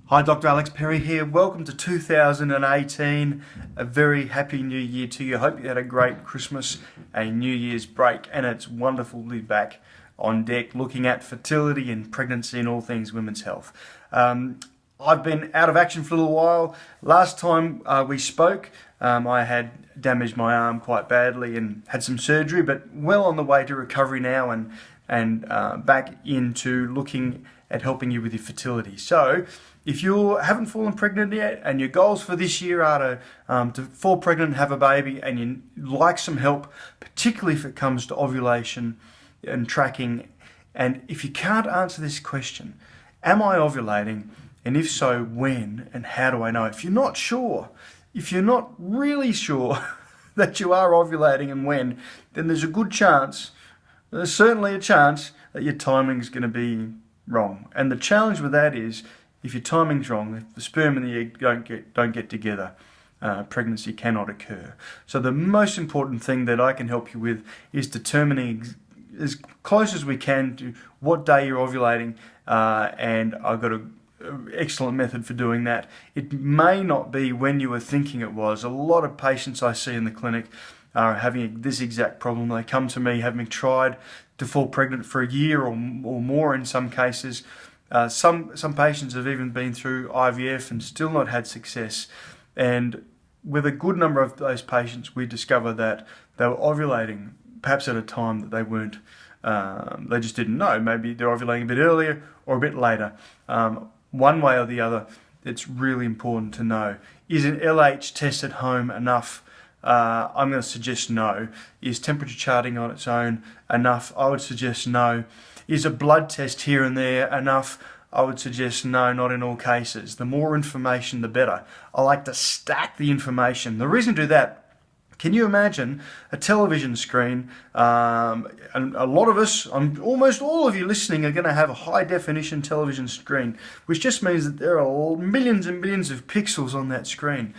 Hi, Dr. Alex Perry here. Welcome to 2018. A very happy new year to you. I hope you had a great Christmas, a New Year's break, and it's wonderful to be back on deck looking at fertility and pregnancy and all things women's health. I've been out of action for a little while. Last time we spoke, I had damaged my arm quite badly and had some surgery, but well on the way to recovery now and back into looking at helping you with your fertility. So if you haven't fallen pregnant yet and your goals for this year are to fall pregnant and have a baby, and you like some help, particularly if it comes to ovulation and tracking, and if you can't answer this question, am I ovulating? And if so, when and how do I know? If you're not sure, if you're not really sure that you are ovulating and when, then there's a good chance, there's certainly a chance that your timing's going to be wrong. And the challenge with that is, if your timing's wrong, if the sperm and the egg don't get together, pregnancy cannot occur. So the most important thing that I can help you with is determining as close as we can to what day you're ovulating, and I've got an excellent method for doing that. It may not be when you were thinking it was. A lot of patients I see in the clinic are having this exact problem. They come to me having tried to fall pregnant for a year or more in some cases. Some patients have even been through IVF and still not had success. And with a good number of those patients, we discover that they were ovulating perhaps at a time that they weren't, they just didn't know. Maybe they're ovulating a bit earlier or a bit later. One way or the other, it's really important to know. Is an LH test at home enough? I'm going to suggest no. Is temperature charting on its own enough? I would suggest no. Is a blood test here and there enough? I would suggest no, not in all cases. The more information, the better. I like to stack the information. The reason to do that, can you imagine a television screen? And a lot of us, almost all of you listening, are going to have a high definition television screen, which just means that there are millions and millions of pixels on that screen.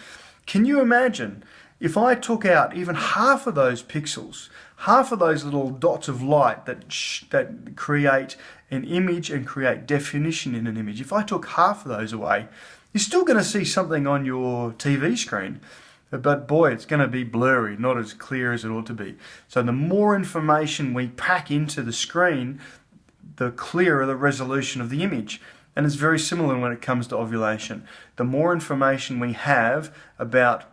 Can you imagine if I took out even half of those pixels, half of those little dots of light that create an image and create definition in an image, if I took half of those away, you're still going to see something on your TV screen, but boy, it's going to be blurry, not as clear as it ought to be. So the more information we pack into the screen, the clearer the resolution of the image. And it's very similar when it comes to ovulation. The more information we have about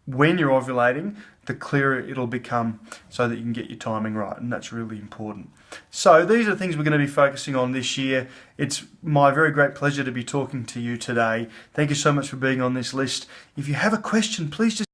when you're ovulating, the clearer it'll become so that you can get your timing right, and that's really important. So these are things we're going to be focusing on this year. It's my very great pleasure to be talking to you today. Thank you so much for being on this list. If you have a question, please just